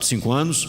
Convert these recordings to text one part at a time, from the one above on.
5 anos.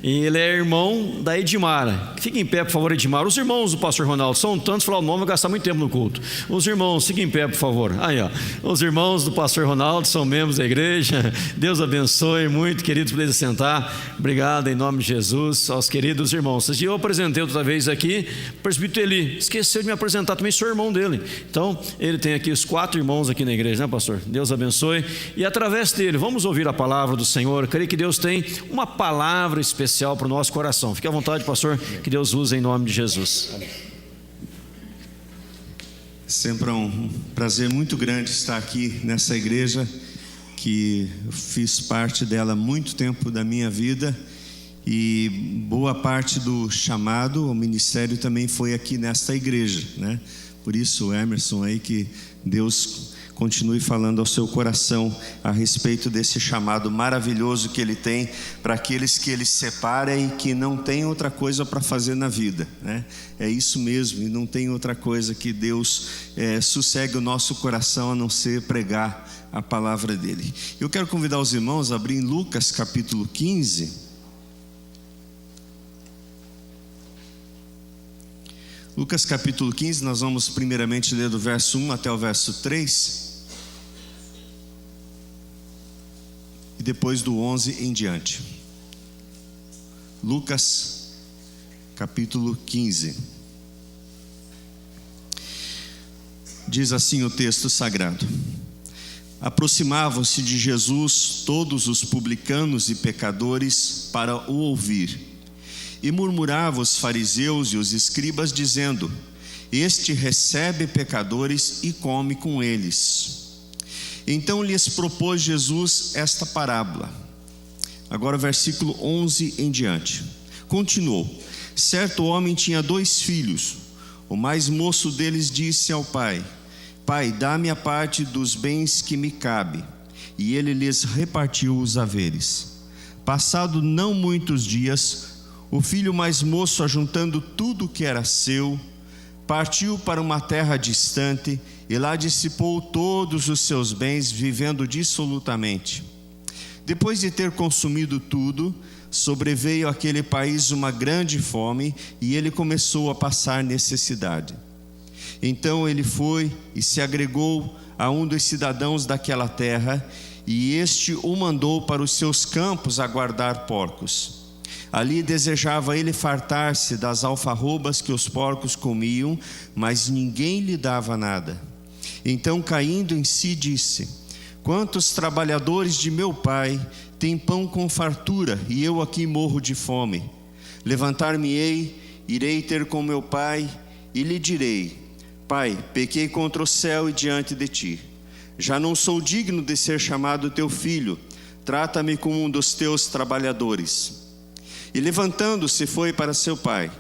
E ele é irmão da Edmara. Fique em pé, por favor, Edmara. Os irmãos do pastor Ronaldo são tantos, falar o nome vai gastar muito tempo no culto. Os irmãos, fiquem em pé, por favor. Aí, ó. Os irmãos do pastor Ronaldo são membros da igreja. Deus abençoe muito, queridos, por sentar. Obrigado em nome de Jesus aos queridos irmãos. Eu apresentei outra vez aqui o presbítero Eli. Esqueceu de me apresentar, também sou irmão dele. Então, ele tem aqui os 4 irmãos aqui na igreja, né, pastor? Deus abençoe. E através dele, vamos ouvir a palavra do Senhor. Eu creio que Deus tem uma palavra especial para o nosso coração. Fique à vontade, pastor, que Deus use em nome de Jesus. Sempre é um prazer muito grande estar aqui nessa igreja, que eu fiz parte dela há muito tempo da minha vida, e boa parte do chamado, o ministério também foi aqui nesta igreja, né? Por isso, Emerson, aí, que Deus continue falando ao seu coração a respeito desse chamado maravilhoso que Ele tem para aqueles que Ele separa e que não tem outra coisa para fazer na vida, né? É isso mesmo, e não tem outra coisa que Deus sossegue o nosso coração a não ser pregar a palavra dEle. Eu quero convidar os irmãos a abrir em Lucas capítulo 15. Lucas capítulo 15, nós vamos primeiramente ler do verso 1 até o verso 3. E depois do 11 em diante. Lucas capítulo 15. Diz assim o texto sagrado: aproximavam-se de Jesus todos os publicanos e pecadores para o ouvir. E murmuravam os fariseus e os escribas, dizendo: este recebe pecadores e come com eles. Então lhes propôs Jesus esta parábola. Agora versículo 11 em diante. Continuou: certo homem tinha 2 filhos. O mais moço deles disse ao pai: pai, dá-me a parte dos bens que me cabe. E ele lhes repartiu os haveres. Passado não muitos dias, o filho mais moço, ajuntando tudo que era seu, partiu para uma terra distante e lá dissipou todos os seus bens, vivendo dissolutamente. Depois de ter consumido tudo, sobreveio àquele país uma grande fome e ele começou a passar necessidade. Então ele foi e se agregou a um dos cidadãos daquela terra, e este o mandou para os seus campos a guardar porcos. Ali desejava ele fartar-se das alfarrobas que os porcos comiam, mas ninguém lhe dava nada. Então, caindo em si, disse: quantos trabalhadores de meu pai têm pão com fartura, e eu aqui morro de fome? Levantar-me-ei, irei ter com meu pai, e lhe direi: pai, pequei contra o céu e diante de ti. Já não sou digno de ser chamado teu filho, trata-me como um dos teus trabalhadores. E levantando-se foi para seu pai.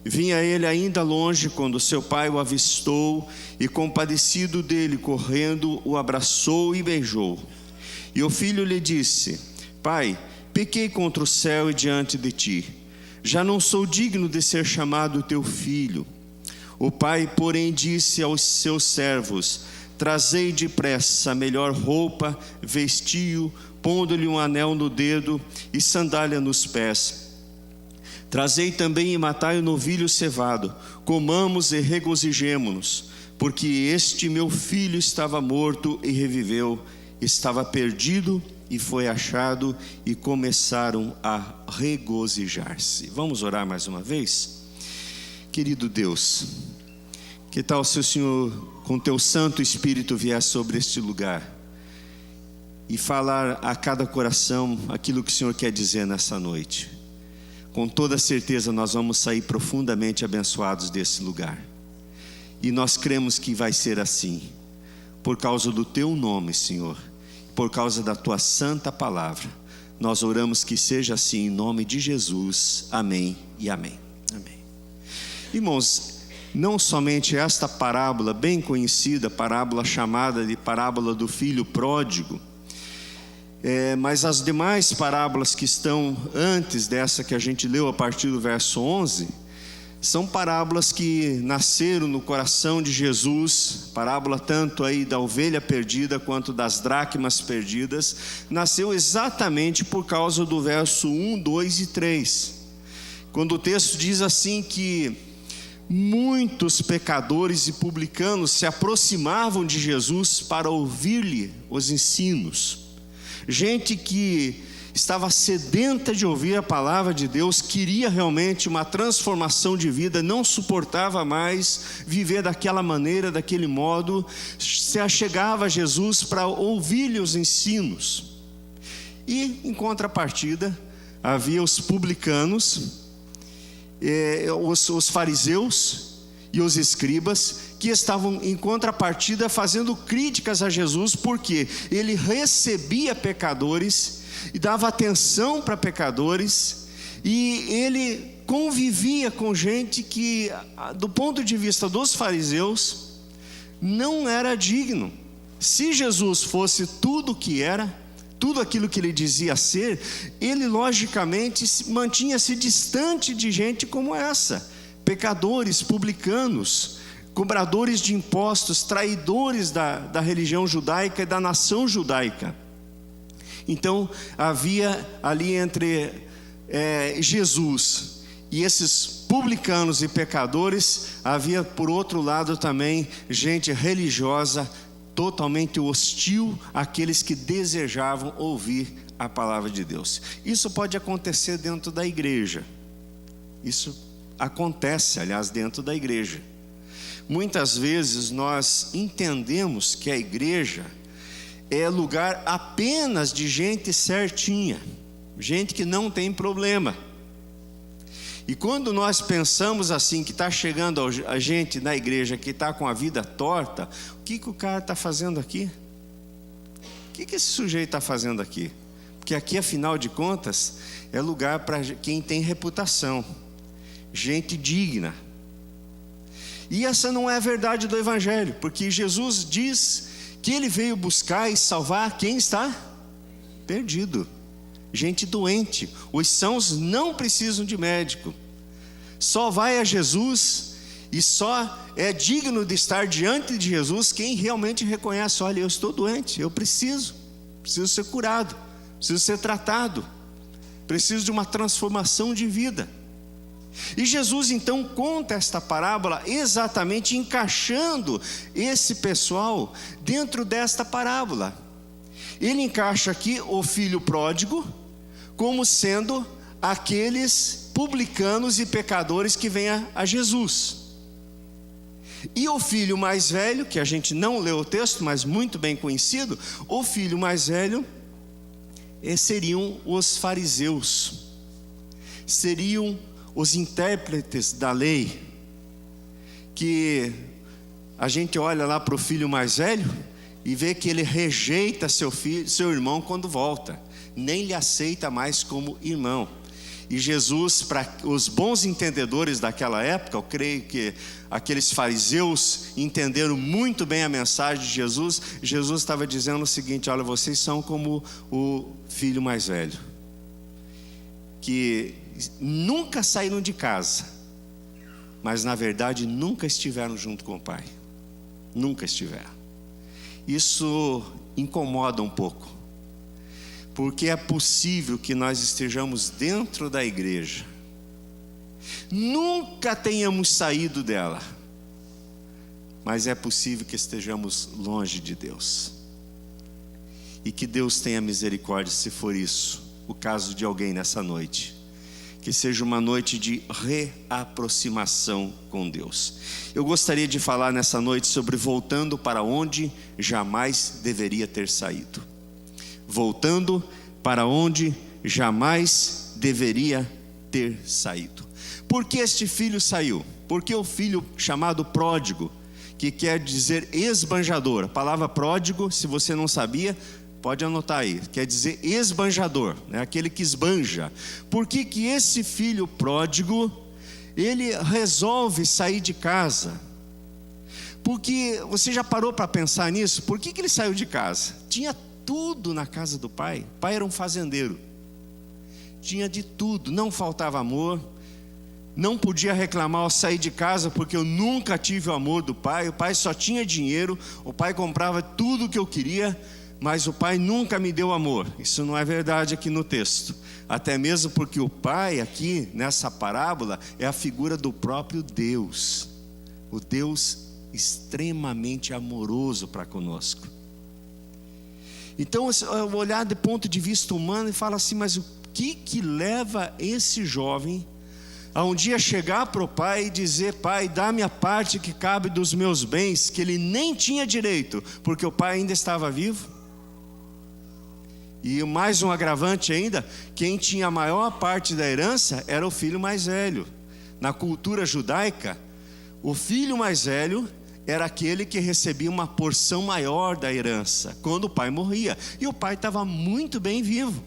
Vinha ele ainda longe quando seu pai o avistou, e compadecido dele, correndo, o abraçou e beijou. E o filho lhe disse: pai, pequei contra o céu e diante de ti. Já não sou digno de ser chamado teu filho. O pai, porém, disse aos seus servos: trazei depressa a melhor roupa, vestiu, pondo-lhe um anel no dedo e sandália nos pés. Trazei também e matai o novilho cevado, comamos e regozijemo-nos, porque este meu filho estava morto e reviveu, estava perdido e foi achado, e começaram a regozijar-se. Vamos orar mais uma vez? Querido Deus, que tal se o Senhor, com teu Santo Espírito, vier sobre este lugar e falar a cada coração aquilo que o Senhor quer dizer nessa noite? Com toda certeza nós vamos sair profundamente abençoados desse lugar. E nós cremos que vai ser assim, por causa do teu nome, Senhor, por causa da tua santa palavra. Nós oramos que seja assim, em nome de Jesus. Amém e amém. Amém. Irmãos, não somente esta parábola bem conhecida, parábola chamada de parábola do filho pródigo, mas as demais parábolas que estão antes dessa que a gente leu a partir do verso 11, São parábolas que nasceram no coração de Jesus, parábola tanto aí da ovelha perdida quanto das dracmas perdidas, nasceu exatamente por causa do verso 1, 2 e 3, quando o texto diz assim que muitos pecadores e publicanos se aproximavam de Jesus para ouvir-lhe os ensinos. Gente que estava sedenta de ouvir a palavra de Deus, queria realmente uma transformação de vida, não suportava mais viver daquela maneira, daquele modo, se achegava a Jesus para ouvir-lhe os ensinos. E em contrapartida, havia os publicanos, os fariseus e os escribas, que estavam em contrapartida fazendo críticas a Jesus, porque ele recebia pecadores e dava atenção para pecadores, e ele convivia com gente que, do ponto de vista dos fariseus, não era digno. Se Jesus fosse tudo o que era, tudo aquilo que ele dizia ser, ele logicamente mantinha-se distante de gente como essa, pecadores, publicanos, cobradores de impostos, traidores da religião judaica e da nação judaica. Então havia ali entre Jesus e esses publicanos e pecadores, havia por outro lado também gente religiosa totalmente hostil àqueles que desejavam ouvir a palavra de Deus. Isso pode acontecer dentro da igreja. Isso acontece, aliás, dentro da igreja. Muitas vezes nós entendemos que a igreja é lugar apenas de gente certinha, gente que não tem problema. E quando nós pensamos assim, que está chegando a gente na igreja que está com a vida torta, o que o cara está fazendo aqui? O que esse sujeito está fazendo aqui? Porque aqui, afinal de contas, é lugar para quem tem reputação, gente digna. E essa não é a verdade do Evangelho, porque Jesus diz que ele veio buscar e salvar quem está perdido, gente doente. Os sãos não precisam de médico, só vai a Jesus e só é digno de estar diante de Jesus quem realmente reconhece: olha, eu estou doente, eu preciso ser curado, preciso ser tratado, preciso de uma transformação de vida. E Jesus então conta esta parábola exatamente encaixando esse pessoal dentro desta parábola. Ele encaixa aqui o filho pródigo como sendo aqueles publicanos e pecadores que vêm a Jesus. E o filho mais velho, que a gente não leu o texto, mas muito bem conhecido, o filho mais velho seriam os fariseus, seriam os intérpretes da lei, que a gente olha lá para o filho mais velho e vê que ele rejeita seu irmão quando volta, nem lhe aceita mais como irmão. E Jesus, para os bons entendedores daquela época, eu creio que aqueles fariseus entenderam muito bem a mensagem de Jesus. Jesus estava dizendo o seguinte: olha, vocês são como o filho mais velho, que nunca saíram de casa, mas na verdade nunca estiveram junto com o Pai. Nunca estiveram. Isso incomoda um pouco, porque é possível que nós estejamos dentro da igreja, nunca tenhamos saído dela, mas é possível que estejamos longe de Deus. E que Deus tenha misericórdia, se for isso o caso de alguém nessa noite. Que seja uma noite de reaproximação com Deus. Eu gostaria de falar nessa noite sobre voltando para onde jamais deveria ter saído. Voltando para onde jamais deveria ter saído. Por que este filho saiu? Porque o filho chamado pródigo, que quer dizer esbanjador. A palavra pródigo, se você não sabia, pode anotar aí, quer dizer esbanjador, né? Aquele que esbanja. Por que esse filho pródigo, ele resolve sair de casa? Porque você já parou para pensar nisso? Por que ele saiu de casa? Tinha tudo na casa do pai. O pai era um fazendeiro, tinha de tudo, não faltava amor, não podia reclamar ao sair de casa, porque eu nunca tive o amor do pai. O pai só tinha dinheiro, o pai comprava tudo o que eu queria, mas o pai nunca me deu amor. Isso não é verdade aqui no texto. Até mesmo porque o pai aqui, nessa parábola, é a figura do próprio Deus. O Deus extremamente amoroso para conosco. Então, eu vou olhar do ponto de vista humano e falo assim, mas o que leva esse jovem a um dia chegar para o pai e dizer: pai, dá-me a parte que cabe dos meus bens, que ele nem tinha direito, porque o pai ainda estava vivo? E mais um agravante ainda, quem tinha a maior parte da herança era o filho mais velho. Na cultura judaica, o filho mais velho era aquele que recebia uma porção maior da herança quando o pai morria, e o pai estava muito bem vivo.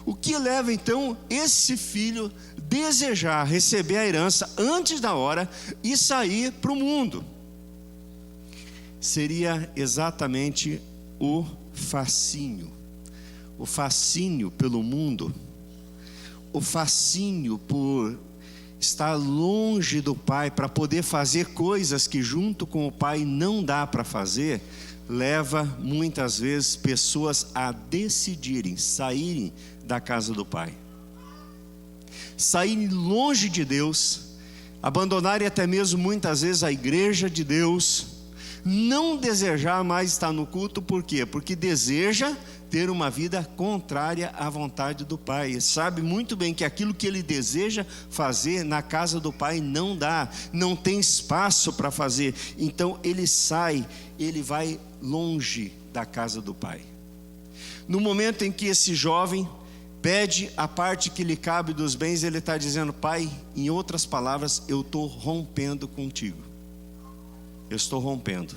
O que leva então esse filho desejar receber a herança antes da hora e sair para o mundo? Seria exatamente o fascínio. O fascínio pelo mundo, o fascínio por estar longe do pai, para poder fazer coisas que junto com o pai não dá para fazer, leva muitas vezes pessoas a decidirem saírem da casa do pai, saírem longe de Deus, abandonarem até mesmo muitas vezes a igreja de Deus, não desejar mais estar no culto. Por quê? Porque deseja ter uma vida contrária à vontade do pai. Ele sabe muito bem que aquilo que ele deseja fazer na casa do pai não dá, não tem espaço para fazer. Então ele sai, ele vai longe da casa do pai. No momento em que esse jovem pede a parte que lhe cabe dos bens, ele está dizendo: pai, em outras palavras, eu estou rompendo contigo. Eu estou rompendo.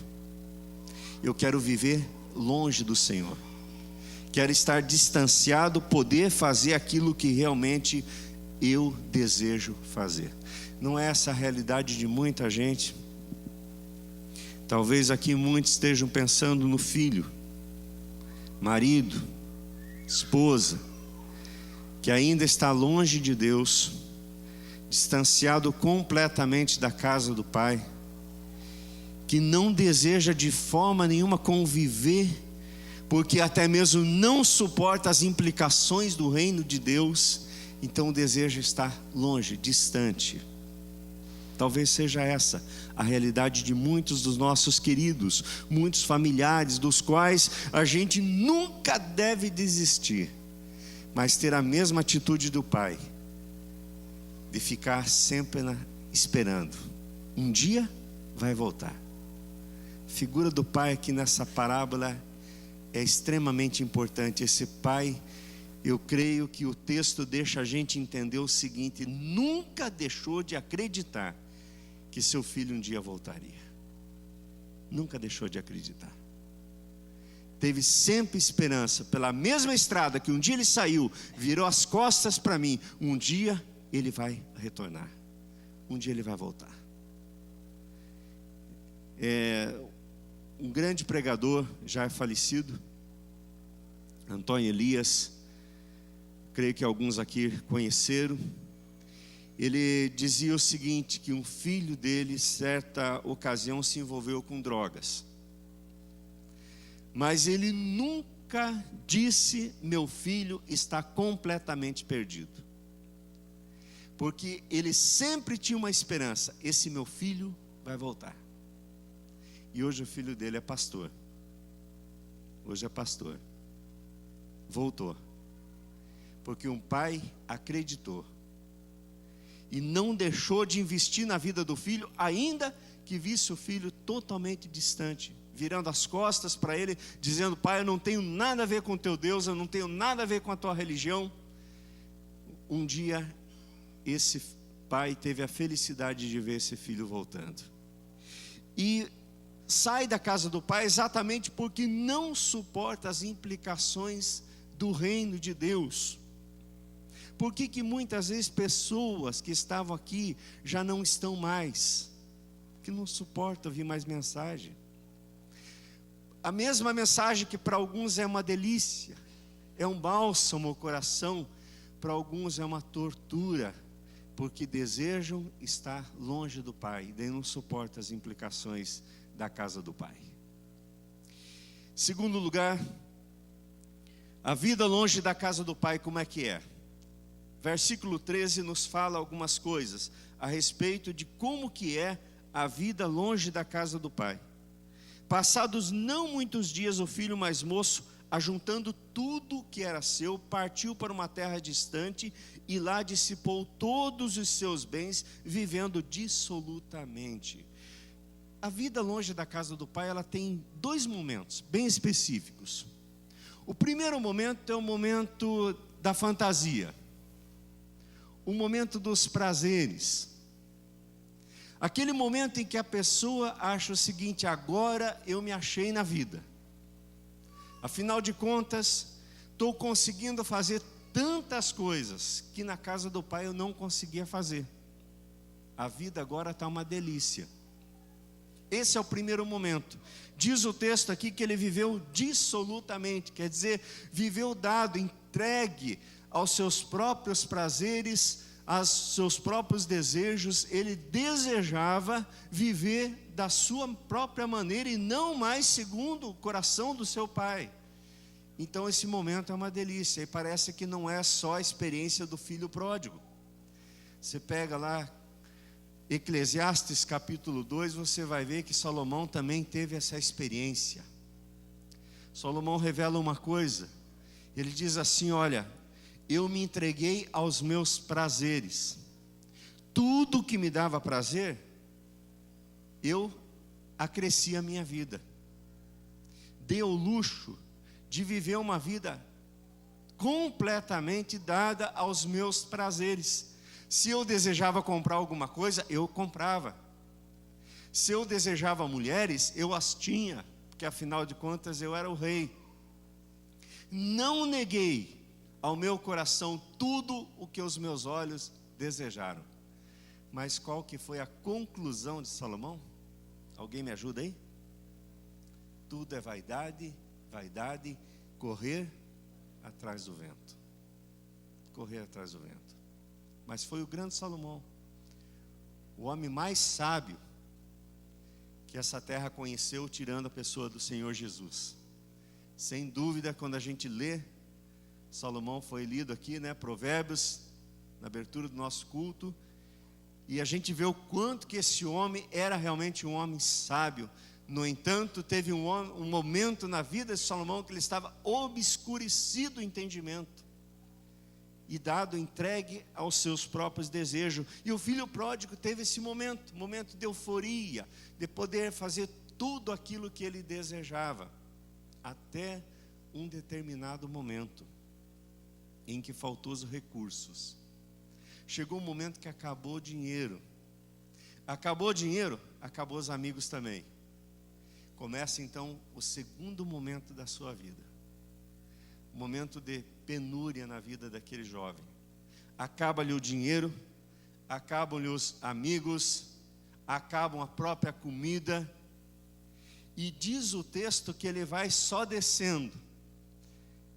Eu quero viver longe do Senhor. Quero estar distanciado, poder fazer aquilo que realmente eu desejo fazer. Não é essa a realidade de muita gente? Talvez aqui muitos estejam pensando no filho, marido, esposa, que ainda está longe de Deus, distanciado completamente da casa do pai, que não deseja de forma nenhuma conviver, porque até mesmo não suporta as implicações do reino de Deus, então deseja estar longe, distante. Talvez seja essa a realidade de muitos dos nossos queridos, muitos familiares, dos quais a gente nunca deve desistir, mas ter a mesma atitude do pai, de ficar sempre esperando. Um dia vai voltar. A figura do pai aqui nessa parábola é extremamente importante. Esse pai, eu creio que o texto deixa a gente entender o seguinte: nunca deixou de acreditar que seu filho um dia voltaria. Nunca deixou de acreditar. Teve sempre esperança, pela mesma estrada que um dia ele saiu, virou as costas para mim, um dia ele vai retornar, um dia ele vai voltar. Um grande pregador, já é falecido, Antônio Elias, creio que alguns aqui conheceram. Ele dizia o seguinte, que um filho dele, certa ocasião, se envolveu com drogas, mas ele nunca disse: meu filho está completamente perdido, porque ele sempre tinha uma esperança: esse meu filho vai voltar. E hoje o filho dele é pastor. Hoje é pastor. Voltou. Porque um pai acreditou. E não deixou de investir na vida do filho, ainda que visse o filho totalmente distante, virando as costas para ele, dizendo: pai, eu não tenho nada a ver com o teu Deus, eu não tenho nada a ver com a tua religião. Um dia, esse pai teve a felicidade de ver esse filho voltando. E sai da casa do pai exatamente porque não suporta as implicações do reino de Deus. Por que muitas vezes pessoas que estavam aqui já não estão mais? Que não suportam ouvir mais mensagem. A mesma mensagem que para alguns é uma delícia, é um bálsamo ao coração, para alguns é uma tortura, porque desejam estar longe do Pai, e daí não suportam as implicações da casa do Pai. Segundo lugar, a vida longe da casa do Pai, como é que é? Versículo 13 nos fala algumas coisas a respeito de como que é a vida longe da casa do Pai. Passados não muitos dias, o filho mais moço, ajuntando tudo que era seu, partiu para uma terra distante e lá dissipou todos os seus bens, vivendo dissolutamente. A vida longe da casa do Pai, ela tem dois momentos bem específicos. O primeiro momento é o momento da fantasia, o momento dos prazeres, aquele momento em que a pessoa acha o seguinte: agora eu me achei na vida, afinal de contas estou conseguindo fazer tantas coisas que na casa do Pai eu não conseguia fazer, a vida agora está uma delícia. Esse é o primeiro momento. Diz o texto aqui que ele viveu dissolutamente, quer dizer, viveu dado, entregue aos seus próprios prazeres, aos seus próprios desejos. Ele desejava viver da sua própria maneira e não mais segundo o coração do seu pai. Então esse momento é uma delícia, e parece que não é só a experiência do filho pródigo. Você pega lá Eclesiastes capítulo 2, você vai ver que Salomão também teve essa experiência. Salomão revela uma coisa, ele diz assim: olha, eu me entreguei aos meus prazeres, tudo que me dava prazer, eu acresci a minha vida, dei o luxo de viver uma vida completamente dada aos meus prazeres. Se eu desejava comprar alguma coisa, eu comprava. Se eu desejava mulheres, eu as tinha, porque afinal de contas eu era o rei. Não neguei ao meu coração tudo o que os meus olhos desejaram. Mas qual que foi a conclusão de Salomão? Alguém me ajuda aí? Tudo é vaidade, vaidade, correr atrás do vento. Correr atrás do vento. Mas foi o grande Salomão, o homem mais sábio que essa terra conheceu, tirando a pessoa do Senhor Jesus. Sem dúvida, quando a gente lê, Salomão foi lido aqui, né, Provérbios, na abertura do nosso culto, e a gente vê o quanto que esse homem era realmente um homem sábio. No entanto, teve um momento na vida de Salomão que ele estava obscurecido o entendimento e dado, entregue aos seus próprios desejos. E o filho pródigo teve esse momento de euforia, de poder fazer tudo aquilo que ele desejava, até um determinado momento em que faltou os recursos. Chegou um momento que acabou o dinheiro. Acabou o dinheiro, acabou os amigos também. Começa então o segundo momento da sua vida, um momento de penúria na vida daquele jovem. Acaba-lhe o dinheiro, acabam-lhe os amigos, acabam a própria comida, e diz o texto que ele vai só descendo.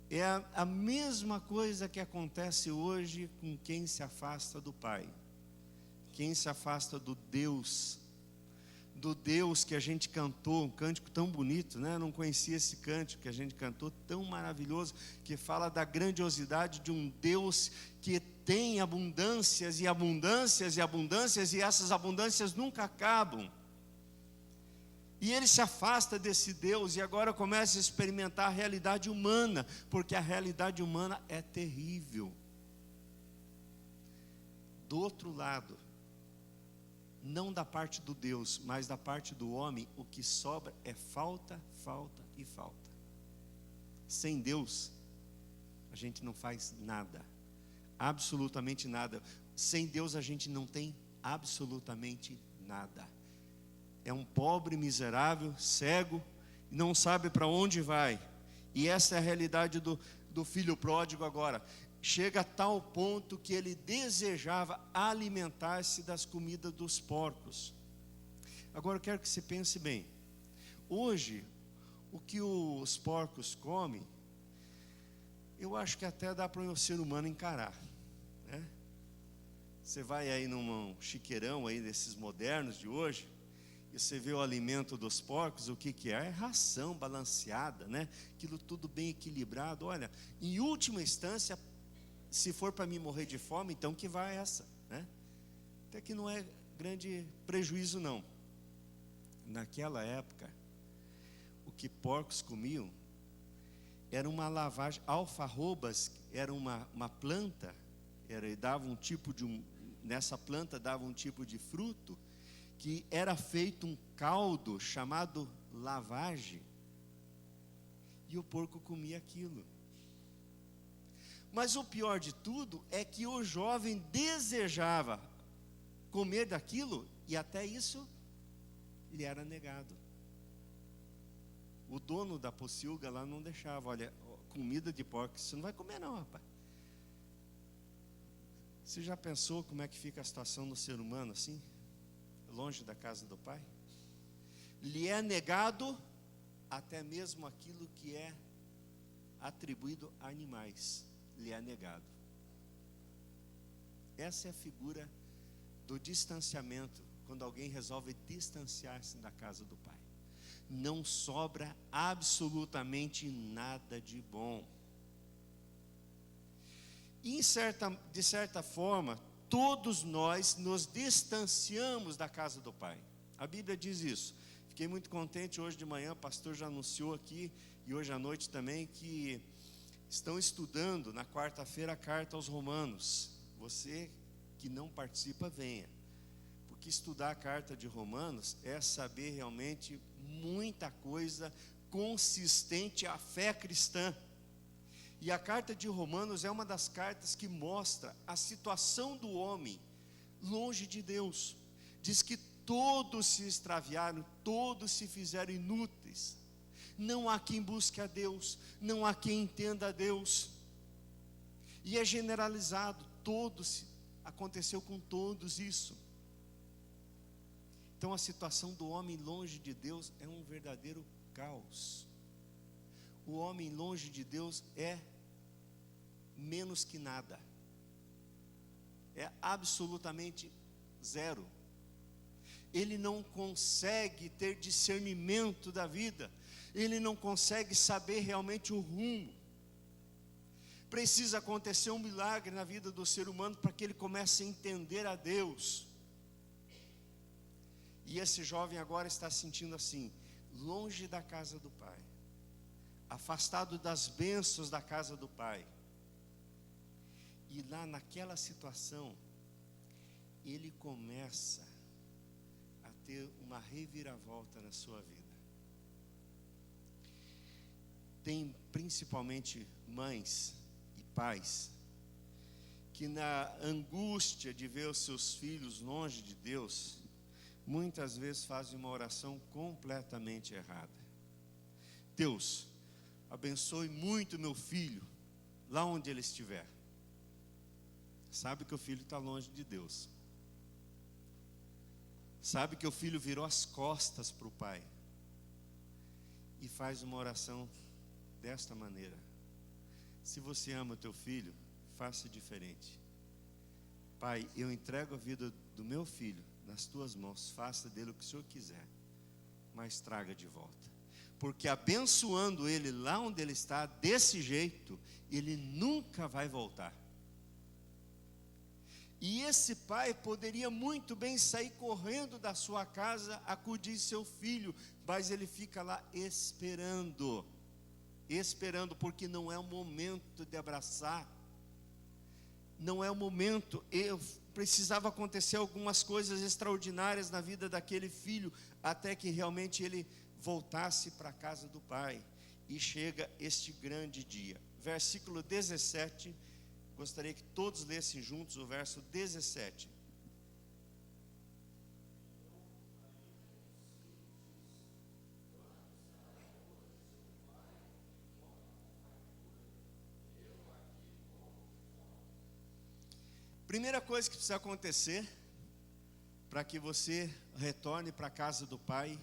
É a mesma coisa que acontece hoje com quem se afasta do Pai, quem se afasta do Deus que a gente cantou, um cântico tão bonito, né? Eu não conhecia esse cântico que a gente cantou, tão maravilhoso, que fala da grandiosidade de um Deus que tem abundâncias e abundâncias e abundâncias, e essas abundâncias nunca acabam. E ele se afasta desse Deus e agora começa a experimentar a realidade humana, porque a realidade humana é terrível. Do outro lado, não da parte do Deus, mas da parte do homem, o que sobra é falta, falta e falta. Sem Deus, a gente não faz nada, absolutamente nada. Sem Deus a gente não tem absolutamente nada. É um pobre, miserável, cego, não sabe para onde vai. E essa é a realidade do filho pródigo agora. Chega a tal ponto que ele desejava alimentar-se das comidas dos porcos. Agora eu quero que você pense bem. Hoje, o que os porcos comem, eu acho que até dá para o ser humano encarar, né? Você vai aí num chiqueirão aí desses modernos de hoje, e você vê o alimento dos porcos, o que que é? É ração balanceada, né? Aquilo tudo bem equilibrado. Olha, em última instância, se for para mim morrer de fome, então que vá essa, né? Até que não é grande prejuízo não. Naquela época, o que porcos comiam era uma lavagem, alfarrobas, era uma planta, dava um tipo de nessa planta dava um tipo de fruto, que era feito um caldo chamado lavagem, e o porco comia aquilo. Mas o pior de tudo é que o jovem desejava comer daquilo, e até isso lhe era negado. O dono da pocilga lá não deixava. Olha, comida de porco, você não vai comer não, rapaz. Você já pensou como é que fica a situação do ser humano assim? Longe da casa do Pai? Lhe é negado até mesmo aquilo que é atribuído a animais. Lhe é negado. Essa é a figura do distanciamento, quando alguém resolve distanciar-se da casa do Pai. Não sobra absolutamente nada de bom. E de certa forma, todos nós nos distanciamos da casa do Pai. A Bíblia diz isso. Fiquei muito contente hoje de manhã, o pastor já anunciou aqui, e hoje à noite também, que estão estudando na quarta-feira a carta aos Romanos. Você que não participa, venha. Porque estudar a carta de Romanos é saber realmente muita coisa consistente à fé cristã. E a carta de Romanos é uma das cartas que mostra a situação do homem longe de Deus. Diz que todos se extraviaram, todos se fizeram inúteis. Não há quem busque a Deus, não há quem entenda a Deus. E é generalizado, aconteceu com todos isso. Então a situação do homem longe de Deus é um verdadeiro caos. O homem longe de Deus é menos que nada. É absolutamente zero. Ele não consegue ter discernimento da vida. Ele não consegue saber realmente o rumo. Precisa acontecer um milagre na vida do ser humano para que ele comece a entender a Deus. E esse jovem agora está sentindo assim, longe da casa do Pai, afastado das bênçãos da casa do Pai. E lá naquela situação, ele começa a ter uma reviravolta na sua vida. Tem principalmente mães e pais que na angústia de ver os seus filhos longe de Deus, muitas vezes fazem uma oração completamente errada. Deus, abençoe muito meu filho, lá onde ele estiver. Sabe que o filho está longe de Deus. Sabe que o filho virou as costas para o pai. E faz uma oração desta maneira: se você ama o teu filho, faça diferente. Pai, eu entrego a vida do meu filho nas tuas mãos, faça dele o que o Senhor quiser, mas traga de volta. Porque abençoando ele lá onde ele está, desse jeito, ele nunca vai voltar. E esse pai poderia muito bem sair correndo da sua casa, acudir seu filho, mas ele fica lá esperando, porque não é o momento de abraçar, não é o momento. Precisava acontecer algumas coisas extraordinárias na vida daquele filho, até que realmente ele voltasse para a casa do pai. E chega este grande dia. Versículo 17, gostaria que todos lessem juntos o verso 17. Primeira coisa que precisa acontecer para que você retorne para a casa do Pai,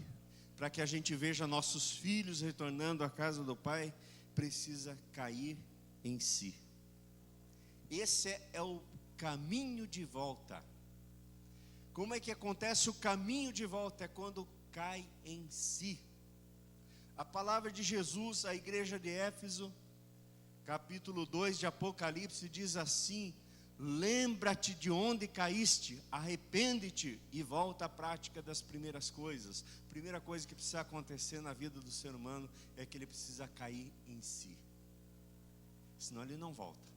para que a gente veja nossos filhos retornando à casa do Pai, precisa cair em si. Esse é o caminho de volta. Como é que acontece o caminho de volta? É quando cai em si. A palavra de Jesus à igreja de Éfeso, capítulo 2 de Apocalipse, diz assim: lembra-te de onde caíste, arrepende-te e volta à prática das primeiras coisas. A primeira coisa que precisa acontecer na vida do ser humano é que ele precisa cair em si, senão ele não volta.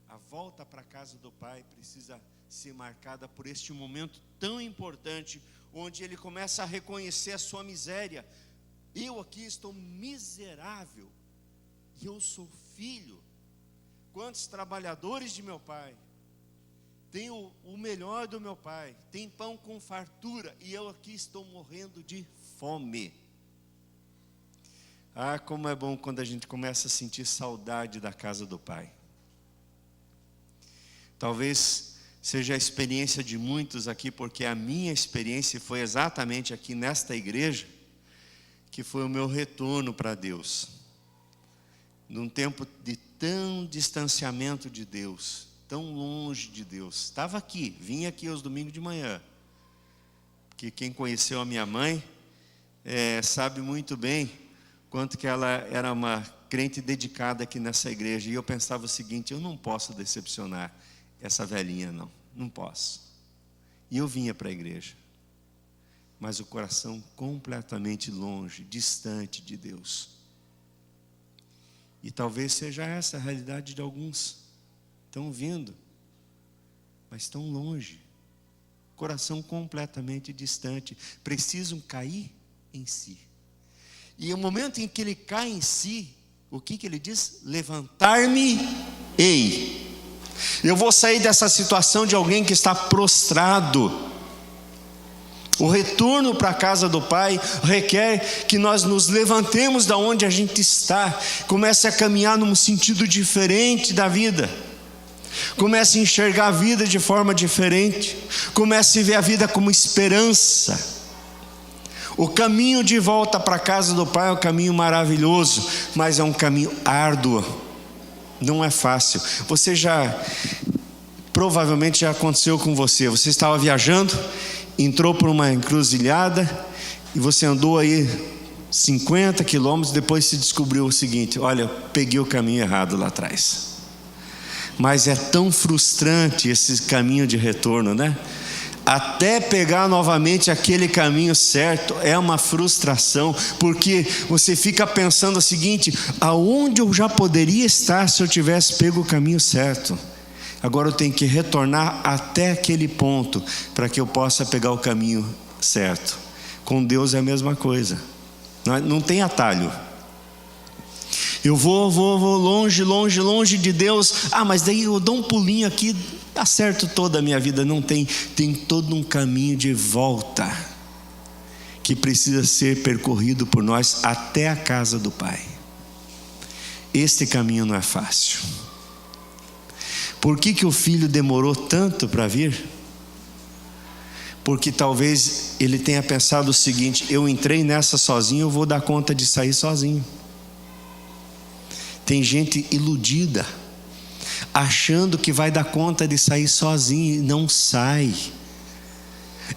A volta para a casa do Pai precisa ser marcada por este momento tão importante, onde ele começa a reconhecer a sua miséria. Eu aqui estou miserável, e eu sou filho. Quantos trabalhadores de meu pai têm o melhor do meu pai, tem pão com fartura, e eu aqui estou morrendo de fome. Ah, como é bom quando a gente começa a sentir saudade da casa do Pai. Talvez seja a experiência de muitos aqui, porque a minha experiência foi exatamente aqui nesta igreja, que foi o meu retorno para Deus. Num tempo de tão distanciamento de Deus, tão longe de Deus. Estava aqui, vim aqui aos domingos de manhã. Que quem conheceu a minha mãe sabe muito bem quanto que ela era uma crente dedicada aqui nessa igreja. E eu pensava o seguinte: eu não posso decepcionar essa velhinha, não posso. E eu vinha para a igreja, mas o coração completamente longe, distante de Deus. E talvez seja essa a realidade de alguns. Estão vindo, mas estão longe, coração completamente distante, precisam cair em si. E o momento em que ele cai em si, o que ele diz? Levantar-me-ei. Eu vou sair dessa situação de alguém que está prostrado. O retorno para a casa do Pai requer que nós nos levantemos da onde a gente está, comece a caminhar num sentido diferente da vida, comece a enxergar a vida de forma diferente, comece a ver a vida como esperança. O caminho de volta para a casa do Pai é um caminho maravilhoso, mas é um caminho árduo, não é fácil. Provavelmente já aconteceu com você. Você estava viajando, entrou por uma encruzilhada e você andou aí 50 quilômetros, depois se descobriu o seguinte: olha, peguei o caminho errado lá atrás. Mas é tão frustrante esse caminho de retorno, né? Até pegar novamente aquele caminho certo é uma frustração, porque você fica pensando o seguinte: aonde eu já poderia estar se eu tivesse pego o caminho certo? Agora eu tenho que retornar até aquele ponto para que eu possa pegar o caminho certo. Com Deus é a mesma coisa, não tem atalho. Eu vou longe de Deus. Mas daí eu dou um pulinho aqui, acerto toda a minha vida. Não tem todo um caminho de volta que precisa ser percorrido por nós até a casa do Pai. Este caminho não é fácil. Por que o filho demorou tanto para vir? Porque talvez ele tenha pensado o seguinte: eu entrei nessa sozinho, eu vou dar conta de sair sozinho. Tem gente iludida, achando que vai dar conta de sair sozinho, e não sai.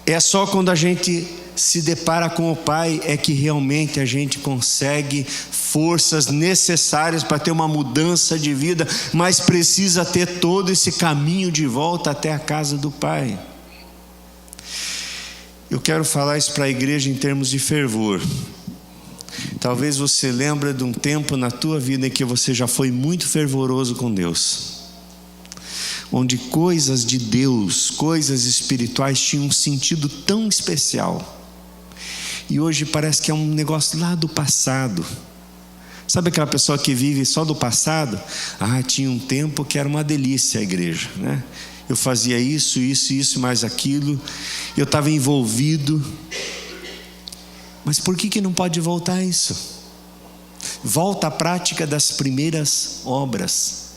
É só quando a gente se depara com o Pai é que realmente a gente consegue forças necessárias para ter uma mudança de vida, mas precisa ter todo esse caminho de volta até a casa do Pai. Eu quero falar isso para a igreja em termos de fervor. Talvez você lembre de um tempo na tua vida em que você já foi muito fervoroso com Deus, onde coisas de Deus, coisas espirituais tinham um sentido tão especial, e hoje parece que é um negócio lá do passado. Sabe aquela pessoa que vive só do passado? Tinha um tempo que era uma delícia a igreja, né? Eu fazia isso, mais aquilo, eu estava envolvido. Mas por que não pode voltar isso? Volta à prática das primeiras obras.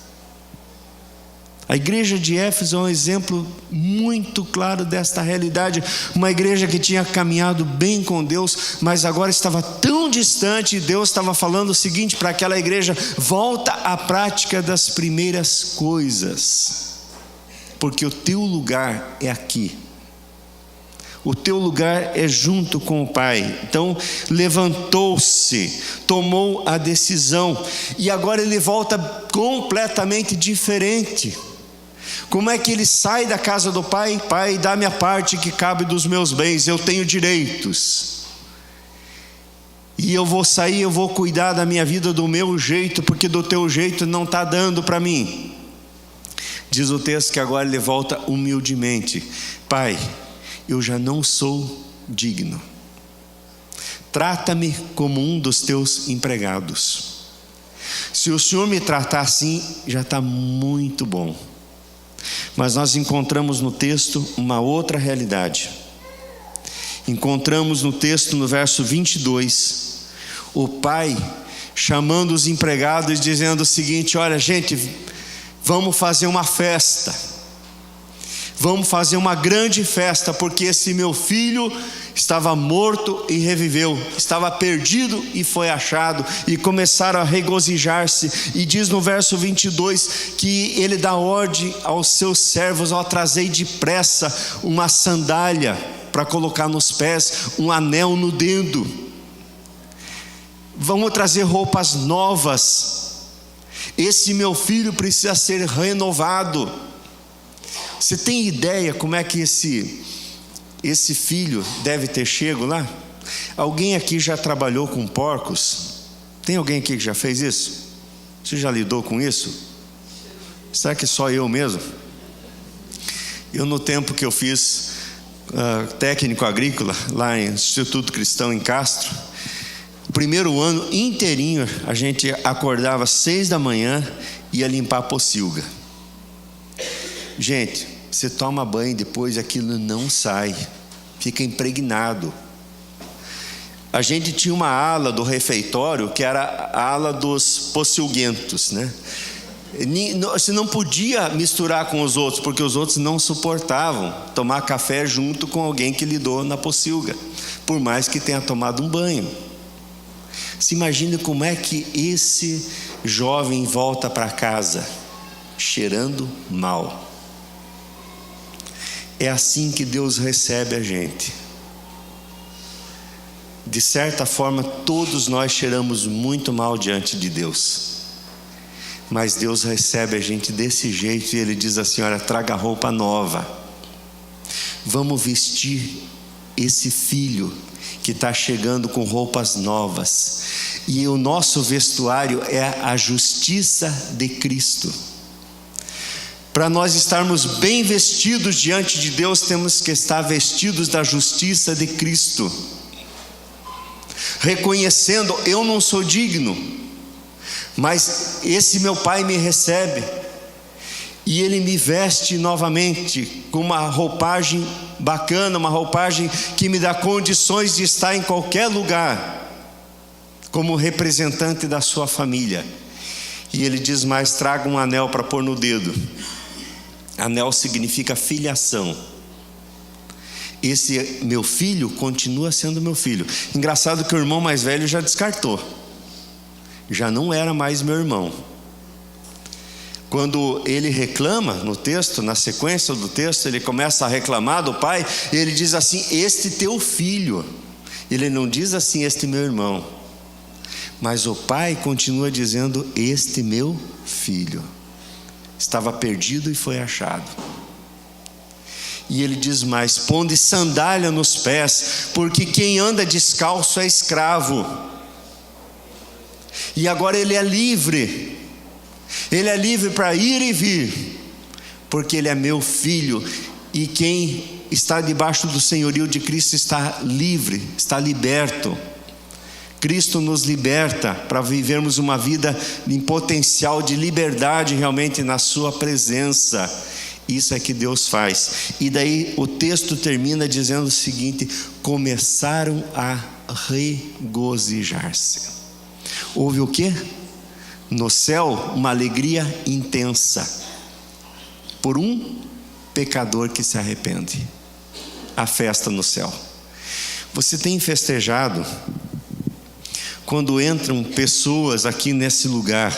A igreja de Éfeso é um exemplo muito claro desta realidade. Uma igreja que tinha caminhado bem com Deus, mas agora estava tão distante, e Deus estava falando o seguinte para aquela igreja: volta à prática das primeiras coisas, porque o teu lugar é aqui. O teu lugar é junto com o Pai. Então levantou-se, tomou a decisão, e agora ele volta completamente diferente. Como é que ele sai da casa do pai? Pai, dá-me a parte que cabe dos meus bens, eu tenho direitos. E eu vou sair, eu vou cuidar da minha vida do meu jeito, porque do teu jeito não está dando para mim. Diz o texto que agora ele volta humildemente: Pai, eu já não sou digno. Trata-me como um dos teus empregados. Se o Senhor me tratar assim, já está muito bom. Mas nós encontramos no texto uma outra realidade. Encontramos no texto, no verso 22, o pai chamando os empregados e dizendo o seguinte: olha, gente, vamos fazer uma festa. Vamos fazer uma grande festa, porque esse meu filho estava morto e reviveu, estava perdido e foi achado. E começaram a regozijar-se. E diz no verso 22 que ele dá ordem aos seus servos: ó, trazei depressa uma sandália para colocar nos pés, um anel no dedo. Vamos trazer roupas novas. Esse meu filho precisa ser renovado. Você tem ideia como é que esse filho deve ter chego lá? Alguém aqui já trabalhou com porcos? Tem alguém aqui que já fez isso? Você já lidou com isso? Será que só eu mesmo? Eu, no tempo que eu fiz técnico agrícola lá em Instituto Cristão em Castro, o primeiro ano inteirinho a gente acordava às 6 da manhã e ia limpar a pocilga. Gente, você toma banho depois, aquilo não sai, fica impregnado. A gente tinha uma ala do refeitório que era a ala dos pocilguentos, né? Você não podia misturar com os outros, porque os outros não suportavam tomar café junto com alguém que lidou na pocilga, por mais que tenha tomado um banho. Se imagine como é que esse jovem volta para casa cheirando mal. É assim que Deus recebe a gente. De certa forma, todos nós cheiramos muito mal diante de Deus, mas Deus recebe a gente desse jeito, e Ele diz assim: olha, traga roupa nova, vamos vestir esse filho que está chegando com roupas novas. E o nosso vestuário é a justiça de Cristo. Para nós estarmos bem vestidos diante de Deus, temos que estar vestidos da justiça de Cristo, reconhecendo: eu não sou digno, mas esse meu Pai me recebe, e Ele me veste novamente com uma roupagem bacana, uma roupagem que me dá condições de estar em qualquer lugar, como representante da sua família. E Ele diz mais: traga um anel para pôr no dedo. Anel significa filiação. Esse meu filho continua sendo meu filho. Engraçado que o irmão mais velho já descartou, já não era mais meu irmão. Quando ele reclama no texto, na sequência do texto, ele começa a reclamar do pai, e ele diz assim: este teu filho. Ele não diz assim: este meu irmão. Mas o pai continua dizendo: este meu filho. Estava perdido e foi achado. E ele diz mais: ponde sandália nos pés, porque quem anda descalço é escravo. E agora ele é livre. Ele é livre para ir e vir, porque ele é meu filho. E quem está debaixo do senhorio de Cristo está livre, está liberto. Cristo nos liberta para vivermos uma vida em potencial de liberdade realmente na sua presença. Isso é que Deus faz. E daí o texto termina dizendo o seguinte: começaram a regozijar-se. Houve o quê? No céu, uma alegria intensa. por um pecador que se arrepende. A festa no céu. Você tem festejado quando entram pessoas aqui nesse lugar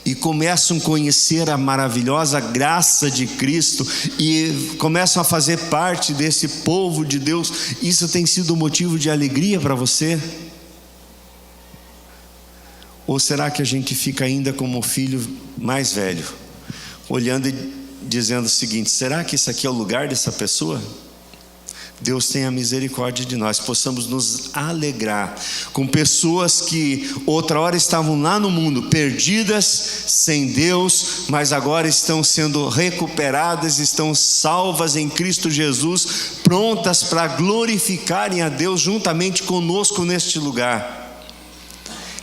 e começam a conhecer a maravilhosa graça de Cristo e começam a fazer parte desse povo de Deus? Isso tem sido motivo de alegria para você? Ou será que a gente fica ainda como o filho mais velho, olhando e dizendo o seguinte: será que isso aqui é o lugar dessa pessoa? Deus tenha misericórdia de nós, possamos nos alegrar com pessoas que outra hora estavam lá no mundo, perdidas, sem Deus, mas agora estão sendo recuperadas, estão salvas em Cristo Jesus, prontas para glorificarem a Deus juntamente conosco neste lugar.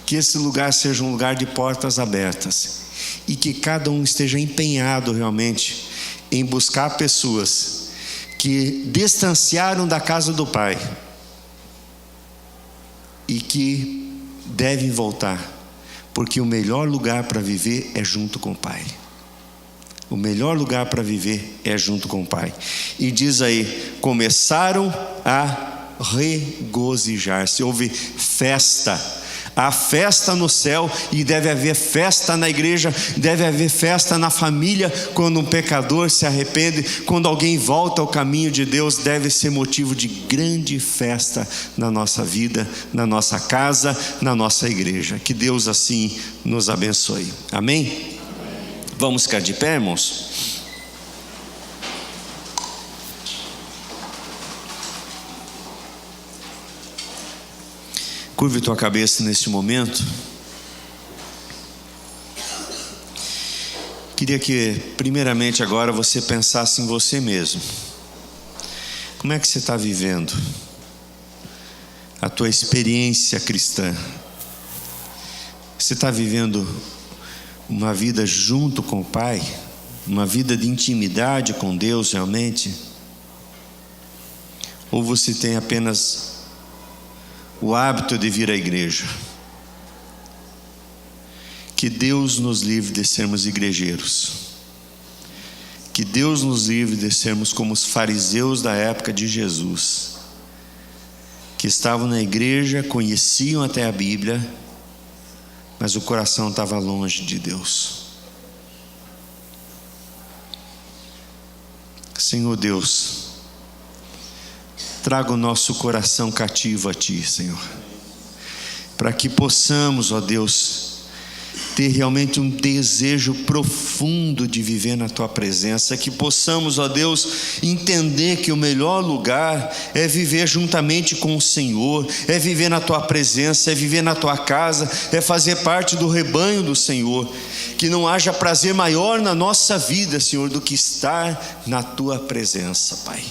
Que esse lugar seja um lugar de portas abertas e que cada um esteja empenhado realmente em buscar pessoas que distanciaram da casa do Pai e que devem voltar, porque o melhor lugar para viver é junto com o Pai. O melhor lugar para viver é junto com o Pai. E diz aí: começaram a regozijar-se. Houve festa. Há festa no céu e deve haver festa na igreja, deve haver festa na família. Quando um pecador se arrepende, quando alguém volta ao caminho de Deus, deve ser motivo de grande festa na nossa vida, na nossa casa, na nossa igreja. Que Deus assim nos abençoe. Amém? Vamos ficar de pé, irmãos? Curve tua cabeça neste momento. Queria que primeiramente agora você pensasse em você mesmo. Como é que você está vivendo a tua experiência cristã? Você está vivendo uma vida junto com o Pai? Uma vida de intimidade com Deus realmente? Ou você tem apenas o hábito de vir à igreja? Que Deus nos livre de sermos igrejeiros. Que Deus nos livre de sermos como os fariseus da época de Jesus, que estavam na igreja, conheciam até a Bíblia, mas o coração estava longe de Deus. Senhor Deus, traga o nosso coração cativo a Ti, Senhor, para que possamos, ó Deus, ter realmente um desejo profundo de viver na Tua presença, que possamos, ó Deus, entender que o melhor lugar é viver juntamente com o Senhor, é viver na Tua presença, é viver na Tua casa, é fazer parte do rebanho do Senhor. Que não haja prazer maior na nossa vida, Senhor, do que estar na Tua presença, Pai.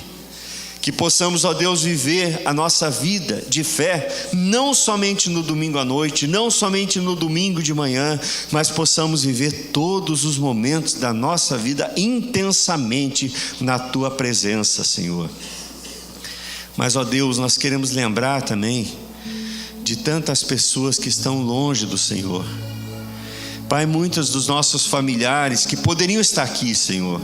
Que possamos, ó Deus, viver a nossa vida de fé, não somente no domingo à noite, não somente no domingo de manhã, mas possamos viver todos os momentos da nossa vida intensamente na Tua presença, Senhor. Mas, ó Deus, nós queremos lembrar também de tantas pessoas que estão longe do Senhor. Pai, muitos dos nossos familiares que poderiam estar aqui, Senhor,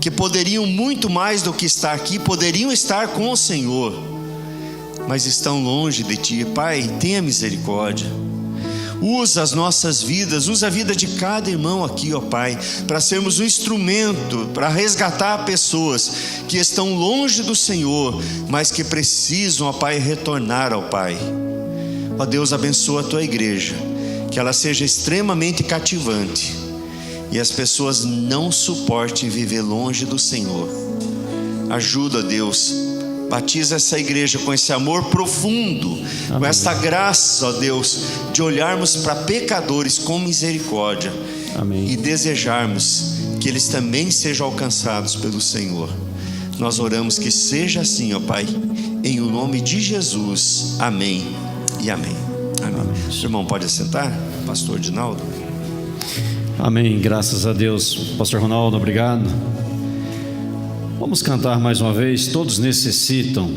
que poderiam muito mais do que estar aqui, poderiam estar com o Senhor, mas estão longe de Ti. Pai, tenha misericórdia. Usa as nossas vidas, usa a vida de cada irmão aqui, ó Pai, para sermos um instrumento, para resgatar pessoas que estão longe do Senhor, mas que precisam, ó Pai, retornar ao Pai. Ó Deus, abençoa a Tua igreja, que ela seja extremamente cativante e as pessoas não suportem viver longe do Senhor. Ajuda, Deus, batiza essa igreja com esse amor profundo, amém, com essa graça, ó Deus, de olharmos para pecadores com misericórdia, amém, e desejarmos que eles também sejam alcançados pelo Senhor. Nós oramos que seja assim, ó Pai, em o nome de Jesus, amém e amém. Amém. Amém. O irmão pode assentar, pastor Dinaldo. Amém, graças a Deus. Pastor Ronaldo, obrigado. Vamos cantar mais uma vez, Todos Necessitam,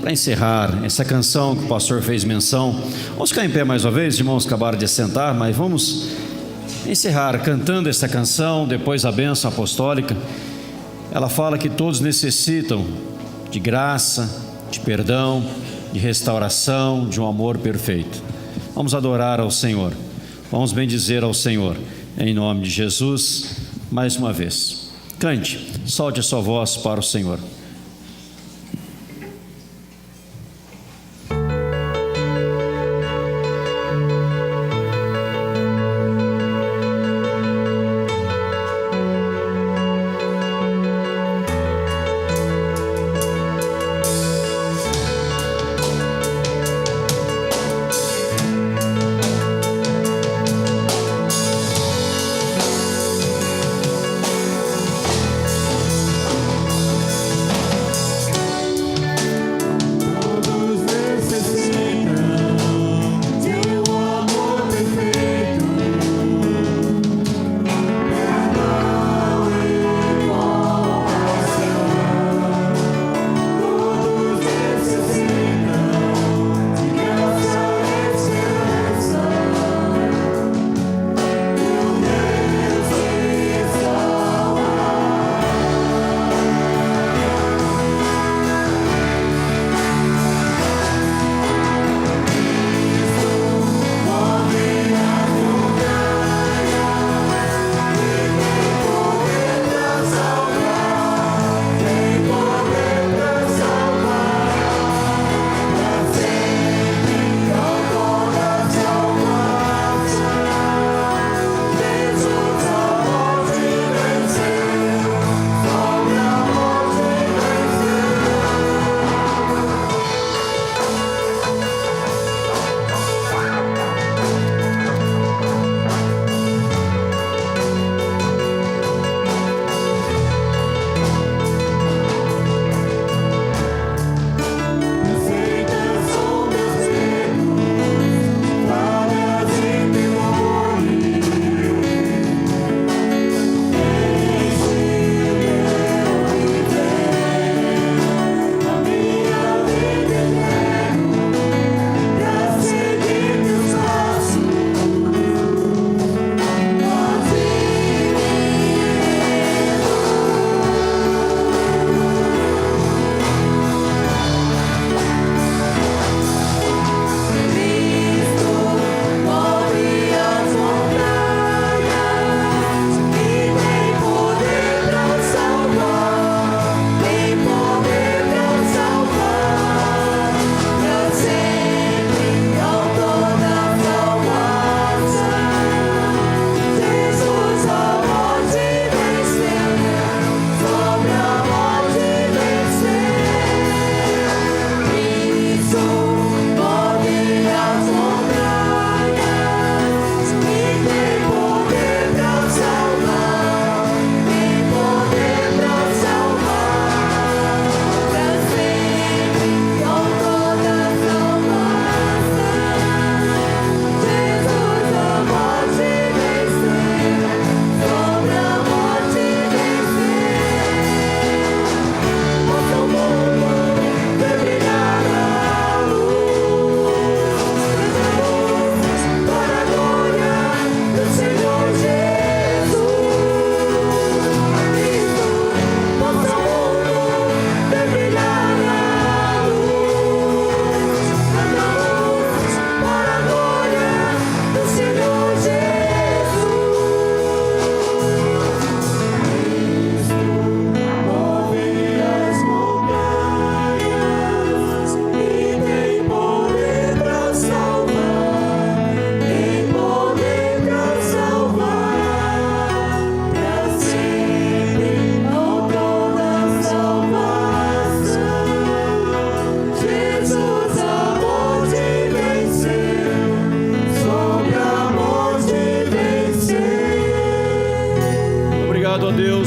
para encerrar essa canção que o pastor fez menção. Vamos ficar em pé mais uma vez, os irmãos acabaram de assentar, mas vamos encerrar cantando esta canção, depois a bênção apostólica, ela fala que todos necessitam de graça, de perdão, de restauração, de um amor perfeito. Vamos adorar ao Senhor, vamos bendizer ao Senhor, em nome de Jesus, mais uma vez. Cante, solte a sua voz para o Senhor.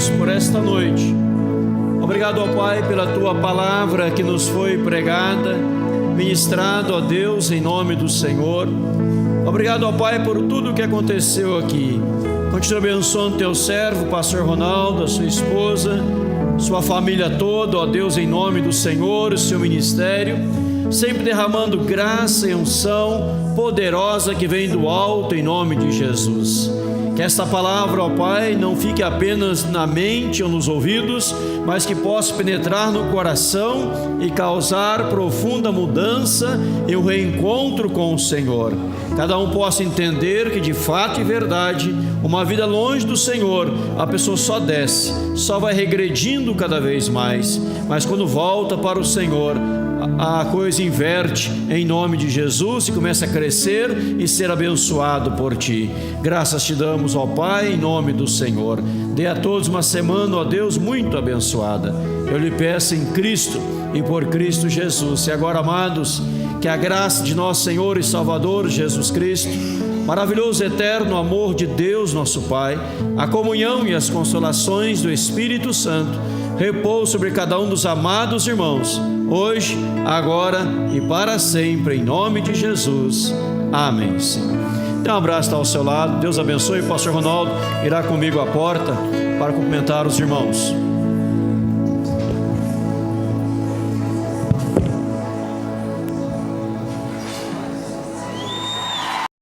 Deus, por esta noite. Obrigado, ó Pai, pela Tua palavra que nos foi pregada, ministrado, ó Deus, em nome do Senhor. Obrigado, ó Pai, por tudo que aconteceu aqui. Continua abençoando Teu servo, Pastor Ronaldo, a sua esposa, sua família toda, ó Deus, em nome do Senhor, o seu ministério, sempre derramando graça e unção poderosa que vem do alto, em nome de Jesus. Que esta palavra, ó Pai, não fique apenas na mente ou nos ouvidos, mas que possa penetrar no coração e causar profunda mudança e um reencontro com o Senhor. Cada um possa entender que de fato e verdade, uma vida longe do Senhor, a pessoa só desce, só vai regredindo cada vez mais, mas quando volta para o Senhor, a coisa inverte em nome de Jesus e começa a crescer e ser abençoado por Ti. Graças te damos, ó Pai, em nome do Senhor. Dê a todos uma semana, ó Deus, muito abençoada. Eu lhe peço em Cristo e por Cristo Jesus. E agora, amados, que a graça de nosso Senhor e Salvador Jesus Cristo, maravilhoso e eterno amor de Deus nosso Pai, a comunhão e as consolações do Espírito Santo repousem sobre cada um dos amados irmãos, hoje, agora e para sempre, em nome de Jesus. Amém, Senhor. Dê um abraço ao seu lado. Deus abençoe. O pastor Ronaldo irá comigo à porta para cumprimentar os irmãos.